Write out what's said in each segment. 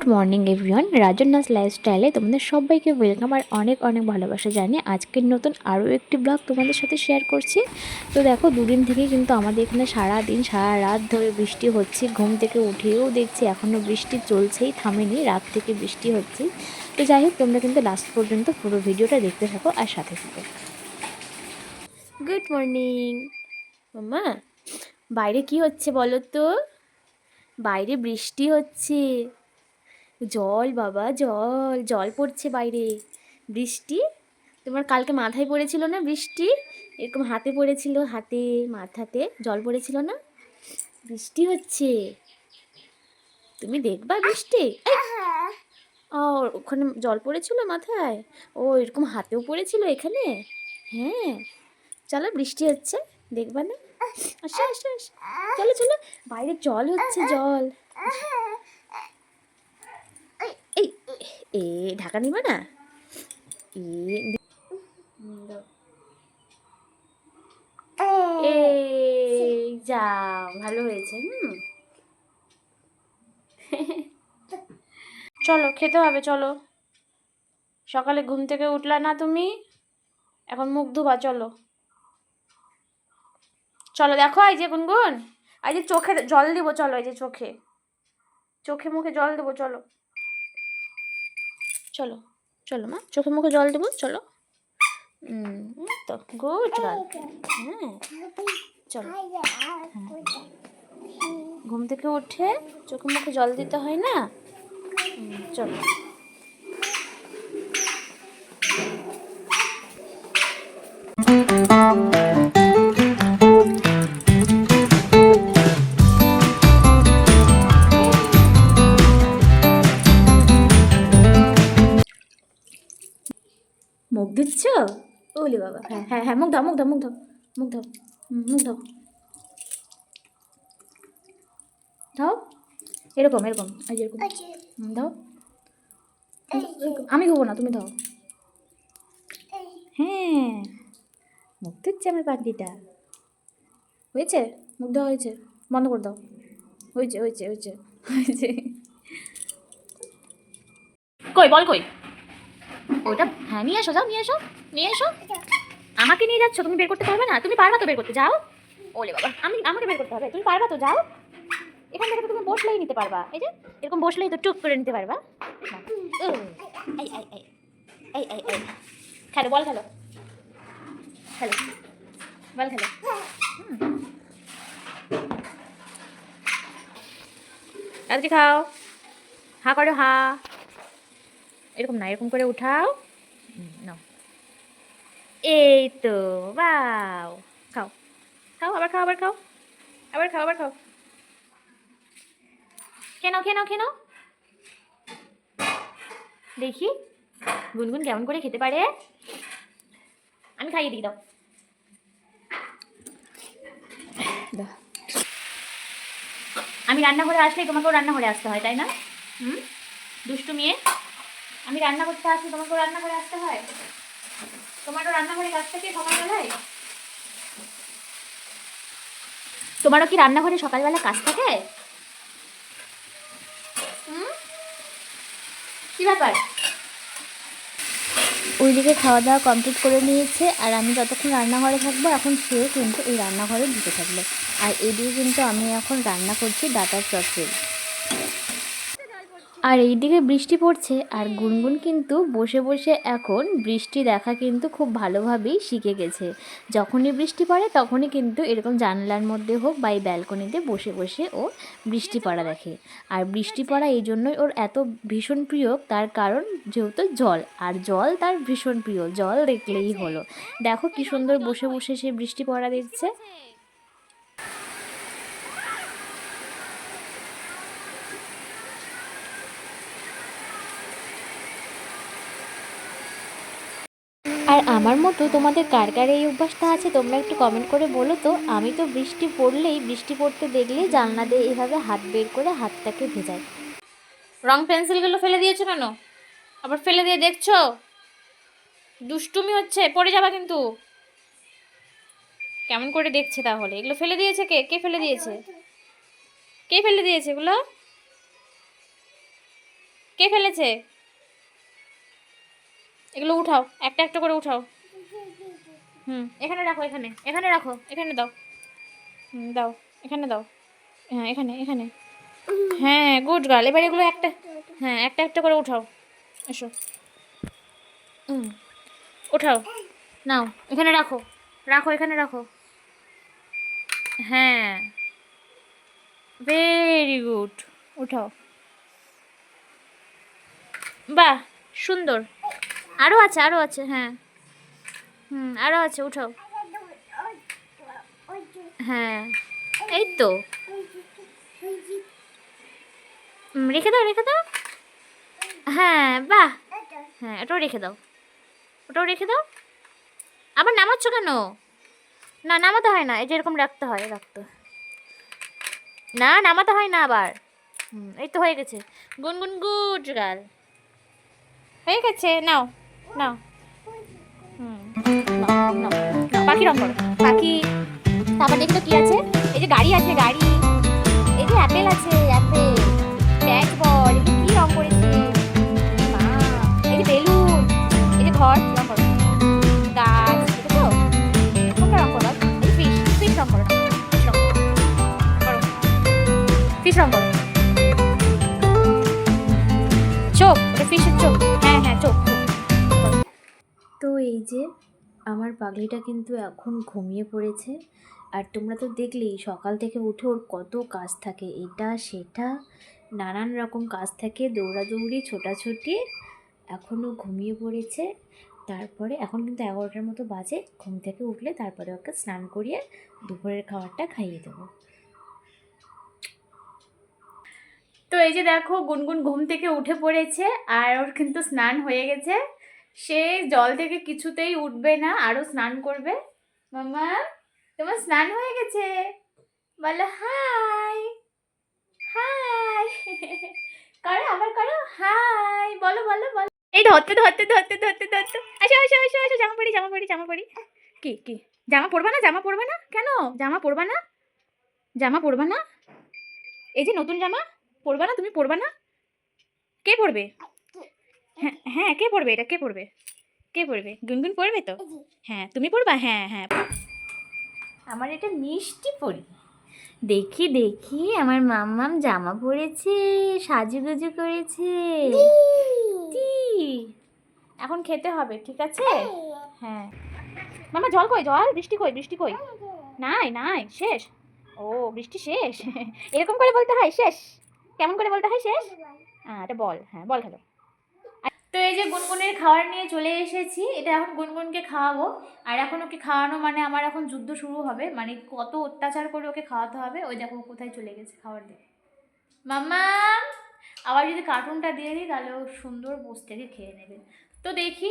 Good morning everyone, রাজন্যাস লাইফস্টাইলে তোমাদের সবাইকে ওয়েলকাম আর অনেক অনেক ভালোবাসা জানিয়ে আজকের নতুন আরও একটি ব্লগ তোমাদের সাথে শেয়ার করছি। তো দেখো, দুদিন থেকে কিন্তু আমাদের এখানে সারা দিন সারা রাত ধরে বৃষ্টি হচ্ছে। ঘুম থেকে উঠেও দেখছি এখনও বৃষ্টি চলছেই, থামেনি, রাত থেকে বৃষ্টি হচ্ছে। তো যাই হোক, তোমরা কিন্তু লাস্ট পর্যন্ত পুরো ভিডিওটা দেখতে থাকো আর সাথে থাকো। গুড মর্নিং মাম্মা। বাইরে কি হচ্ছে বলো তো? বাইরে বৃষ্টি হচ্ছে। জল বাবা, জল জল পড়ছে বাইরে। বৃষ্টি তোমার কালকে মাথায় পড়েছিল না বৃষ্টি? এরকম হাতে পড়েছিল, হাতে মাথাতে জল পড়েছিল না? বৃষ্টি হচ্ছে, তুমি দেখবা বৃষ্টি? ও, ওখানে জল পড়েছিল মাথায়? ও, এরকম হাতেও পড়েছিল এখানে? হ্যাঁ, চলো বৃষ্টি হচ্ছে, দেখবা না? আসো আসো আসো, চলো চলো, বাইরে জল হচ্ছে, জল। এই এ ঢাকা নিবা না? এই যাও, ভালো হয়েছে। চলো খেতে হবে, চলো। সকালে ঘুম থেকে উঠলা না তুমি? এখন মুখ ধোবা, চলো চলো। দেখো এই যে গুনগুন, এই যে চোখে জল দিব, চলো এই যে চোখে চোখে মুখে জল দেবো, চলো চলো চলো মা, চোখে মুখে জল দেবো, চলো। তো গুড গার্ল। হ্যাঁ চলো। ঘুম থেকে উঠে চোখে মুখে জল দিতে হয় না? চলো। মুখ দিচ্ছ? ওলে বাবা, হ্যাঁ হ্যাঁ হ্যাঁ, মুখ দাও মুখ দাও মুখ দাও মুখ দাও, মুখ দাও দাও, এরকম এরকম, এই যে এরকম দাও। আমি ধোবো না, তুমি দাও। হ্যাঁ, মুখ দিচ্ছে আমার পাখিটা। হয়েছে, মুখ দেওয়া হয়েছে, বন্ধ করে দাও। হয়েছে হয়েছে হয়েছে হয়েছে। কই বল, কই ওইটা? হ্যাঁ নিয়ে এসো, যাও নিয়ে এসো, নিয়ে এসো। আমাকে নিয়ে যাচ্ছ, তুমি বের করতে পারবে না? তুমি পারবা তো বের করতে, যাও। ওলে বাবা, আমাকে বের করতে হবে, তুমি পারবা তো, যাও। এখান থেকে তো তুমি বসলেই নিতে পারবা, এই যে এরকম বসলেই তো টুক করে নিতে পারবা। এই এই এই এই এই এই, খেলো, বল খেলো, খেলো, বল খেলো। রাত্রি খাও, হা করো, হা। এরকম না, এরকম করে উঠাও, নাও। এই তো, বাও। খাও, খাও, আবার খাও, আবার খাও, আবার খাও, আবার খাও। কেন কেন কেন দেখি গুনগুন কেমন করে খেতে পারে। আমি খাইয়ে দিই, দাও। আমি রান্নাঘরে আসলেই তোমাকেও রান্নাঘরে আসতে হয়, তাই না? দুষ্টু মেয়ে, আমি রান্না করতে আসলে তোমাকেও রান্নাঘরে আসতে হয়? তোমারও রান্নাঘরে কাজ থাকে সকালবেলায়? তোমারও কি রান্নাঘরে সকালবেলা কাজ থাকে? কি ব্যাপার? ওইদিকে খাওয়া দাওয়া কমপ্লিট করে নিয়েছে, আর আমি যতক্ষণ রান্নাঘরে থাকবো এখন সেও কিন্তু এই রান্নাঘরে ঢুকে থাকলো। আর এইদিকে কিন্তু আমি এখন রান্না করছি ডাটার চচ্চড়ি। আর এইদিকে বৃষ্টি পড়ছে, আর গুনগুন কিন্তু বসে বসে এখন বৃষ্টি দেখা কিন্তু খুব ভালোভাবেই শিখে গেছে। যখনই বৃষ্টি পড়ে তখনই কিন্তু এরকম জানলার মধ্যে হোক বা এই ব্যালকনিতে বসে বসে ও বৃষ্টি পড়া দেখে। আর বৃষ্টি পড়া এই জন্যই ওর এত ভীষণ প্রিয়, তার কারণ যেহেতু জল, আর জল তার ভীষণ প্রিয়, জল দেখলেই হলো। দেখো কি সুন্দর বসে বসে সে বৃষ্টি পড়া দেখছে। আর আমার মতো তোমাদের কার কার এই অভ্যাসটা আছে তোমরা একটু কমেন্ট করে বলো তো। আমি তো বৃষ্টি পড়লেই, বৃষ্টি পড়তে দেখলেই জানলা দিয়ে এভাবে হাত বের করে হাতটাকে ভেজাই। রং পেন্সিলগুলো ফেলে দিয়েছো কেন? আবার ফেলে দিয়ে দেখছো? দুষ্টুমি হচ্ছে, পড়ে যাবা কিন্তু। কেমন করে দেখছে তাহলে? এগুলো ফেলে দিয়েছে কে? কে ফেলে দিয়েছে? কে ফেলে দিয়েছে এগুলো? কে ফেলেছে? এগুলো উঠাও, একটা একটা করে উঠাও। এখানে রাখো, এখানে এখানে রাখো, এখানে দাও। দাও, এখানে দাও। হ্যাঁ, এখানে এখানে। হ্যাঁ, গুড গার্ল। এবার এগুলো একটা, হ্যাঁ, একটা একটা করে উঠাও। এসো। উঠাও, নাও, এখানে রাখো, রাখো, এখানে রাখো। হ্যাঁ, ভেরি গুড। উঠাও। বাহ, সুন্দর। আরও আছে, আরও আছে, হ্যাঁ। আরও আছে, উঠাও। হ্যাঁ, এই তো। রেখে দাও, রেখে দাও। হ্যাঁ, বাহ। হ্যাঁ, ওটাও রেখে দাও, ওটাও রেখে দাও। আবার নামাচ্ছ কেন? না, নামাতে হয় না, এই যে এরকম রাখতে হয়, রাখতে। না, নামাতে হয় না আবার। এই তো হয়ে গেছে। গুনগুন গুড গার্ল। হয়ে গেছে, নাও নাও। নাও, নাও, নাও, পাখি রং করো, পাখি। তারপর দেখি তো কি আছে। এই যে গাড়ি আছে, গাড়ি। এই যে অ্যাপেল আছে, অ্যাপেল। ব্যাট বল, এগুলো কি রং করেছে? মা, এই যে বেলুন। এই যে ঘর রং করো, গাছ, দেখেছো? কোনটা রং করো? এই ফিশ, ফিশ রং করো, ফিশ রং করো, ফিশ রং করো। চোখ, ওটা ফিশের চোখ। হ্যাঁ হ্যাঁ, চোখ, চোখ। তো এই যে আমার পাগলিটা কিন্তু এখন ঘুমিয়ে পড়েছে। আর তোমরা তো দেখলেই সকাল থেকে উঠে ওর কত কাজ থাকে, এটা সেটা নানান রকম কাজ থাকে, দৌড়াদৌড়ি, ছোটাছুটি। এখনও ঘুমিয়ে পড়েছে। তারপরে এখন কিন্তু 11টার মতো বাজে। ঘুম থেকে উঠলে তারপরে ওকে স্নান করিয়ে দুপুরের খাবারটা খাইয়ে দেবো। তো এই যে দেখো, গুনগুন ঘুম থেকে উঠে পড়েছে আর ওর কিন্তু স্নান হয়ে গেছে। সে জল থেকে কিছুতেই উঠবে না, আরও স্নান করবে। মামা, তোমার স্নান হয়ে গেছে? বলো হাই, হাই। করো, আবার করো, হাই। বলো বলো বলো। এই ধরতে ধরতে ধরতে ধরতে ধরতে। আসো আসো আসো আসো, জামা পরি, জামা পরি, জামা পরি। কি কি? জামা পরবা না? জামা পরবা না কেন? জামা পরবা না? জামা পরবা না? এই যে নতুন জামা পরবা না? তুমি পরবা না? কে পরবে? হ্যাঁ হ্যাঁ, কে পরবে এটা? কে পরবে? কে পরবে? গুনগুন পরবে তো? হ্যাঁ, তুমি পরবা? হ্যাঁ হ্যাঁ। আমার এটা মিষ্টি পরি। দেখি দেখি, আমার মাম্মাম জামা পরেছে, সাজুগুজু করেছে। এখন খেতে হবে, ঠিক আছে? হ্যাঁ। মামা, জল কই? জল, বৃষ্টি কই? বৃষ্টি কই? নাই নাই, শেষ। ও, বৃষ্টি শেষ। এরকম করে বলতে হয় শেষ? কেমন করে বলতে হয় শেষ? এটা বল, হ্যাঁ বল খেলো। তো এই যে গুনগুনের খাবার নিয়ে চলে এসেছি। এটা এখন গুনগুনকে খাওয়াবো। আর এখন ওকে খাওয়ানো মানে আমার এখন যুদ্ধ শুরু হবে, মানে কত অত্যাচার করে ওকে খাওয়াতে হবে। ওই দেখো কোথায় চলে গেছে খাবার দিয়ে। মাম্মা, আবার যদি কার্টুনটা দিয়ে দিই তাহলে ও সুন্দর বসে থেকে খেয়ে নেবে। তো দেখি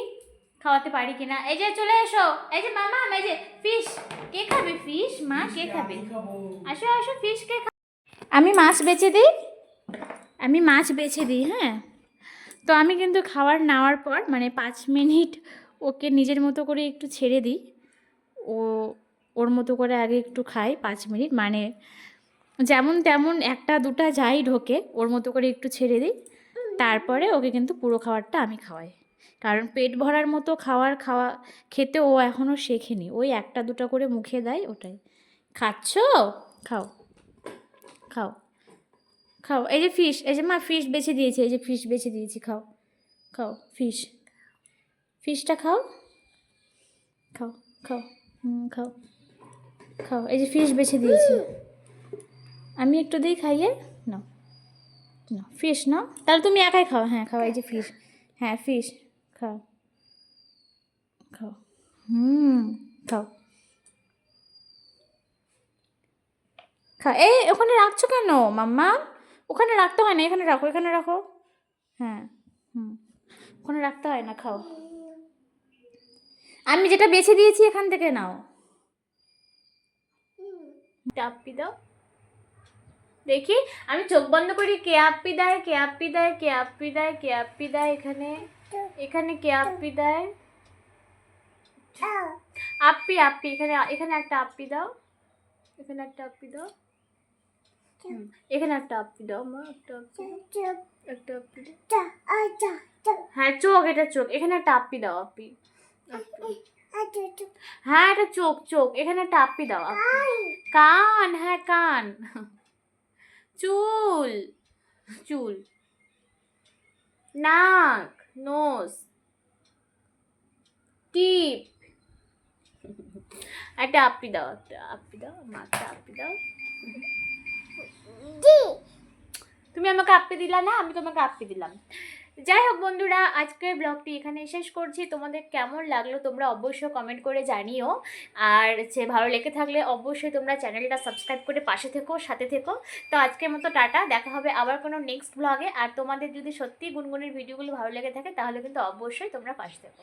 খাওয়াতে পারি কিনা। এই যে চলে এসো। এই যে মামা, এই যে ফিশ। কে খাবে ফিশ? মা, কে খাবে? আসো আসো, ফিশ কে খাবে? আমি মাছ বেচে দিই, আমি মাছ বেছে দিই, হ্যাঁ। তো আমি কিন্তু খাবার নেওয়ার পর মানে 5 মিনিট ওকে নিজের মতো করে একটু ছেড়ে দিই। ও ওর মতো করে আগে একটু খাই 5 মিনিট, মানে যেমন তেমন একটা দুটা যাই ঢোকে ওর মতো করে একটু ছেড়ে দিই। তারপরে ওকে কিন্তু পুরো খাবারটা আমি খাওয়াই, কারণ পেট ভরার মতো খাওয়া খেতে ও এখনও শেখেনি। ওই একটা দুটা করে মুখে দেয়, ওটাই। খাচ্ছ? খাও, খাও, খাও। এই যে ফিশ, এই যে মা ফিশ বেছে দিয়েছি, এই যে ফিশ বেছে দিয়েছি, খাও, খাও ফিশ, ফিশটা খাও, খাও, খাও, খাও, খাও। এই যে ফিশ বেছে দিয়েছি, আমি একটু দিই খাইয়ে। নাও, নাও ফিশ নাও, তাহলে তুমি একাই খাও। হ্যাঁ খাও, এই যে ফিশ, হ্যাঁ ফিশ খাও, খাও, খাও, খাও। এই ওখানে রাখছো কেন মাম্মা? ওখানে রাখতে হয় না, এখানে রাখো, এখানে রাখো। হ্যাঁ, ওখানে রাখতে হয় না, খাও। আমি যেটা বেছে দিয়েছি এখান থেকে নাও। টাপ্পি দাও দেখি। আমি চোখ বন্ধ করি, কে আপ্পি দেয়, কে আপ্পি দেয়, কে আপ্পি দেয়, কে আপ্পি দেয়। এখানে এখানে কে আপ্পি দেয়? আপ্পি আপ্পি, এখানে এখানে একটা আপ্পি দাও, এখানে একটা আপ্পি দাও, এখানে একটা আপ্পি দাও মা, একটা আপ্পি, একটা আপ্পি দাও। হ্যাঁ চোখ, এটা চোখ, এখানে একটা আপ্পি দাও আপ্পি। হ্যাঁ এটা চোখ চোখ, এখানে একটা আপ্পি দাও আপ্পি। কান, হ্যাঁ কান। চুল চুল, নাক, নোজ, টিপ। একটা আপ্পি দাও, একটা আপ্পি দাও, মাকে আপ্পি দাও। তুমি আমাকে আপ্পি দিলা না, আমি তোমাকে আপ্পি দিলাম। যাই হোক বন্ধুরা, আজকের ব্লগটি এখানে শেষ করছি। তোমাদের কেমন লাগলো তোমরা অবশ্যই কমেন্ট করে জানিও। আর ভালো লেগে থাকলে অবশ্যই তোমরা চ্যানেলটা সাবস্ক্রাইব করে পাশে থেকো, সাথে থেকো। তো আজকের মতো টাটা, দেখা হবে আবার কোনো নেক্সট ব্লগে। আর তোমাদের যদি সত্যিই গুনগুনের ভিডিওগুলো ভালো লেগে থাকে তাহলে কিন্তু অবশ্যই তোমরা পাশে থেকো।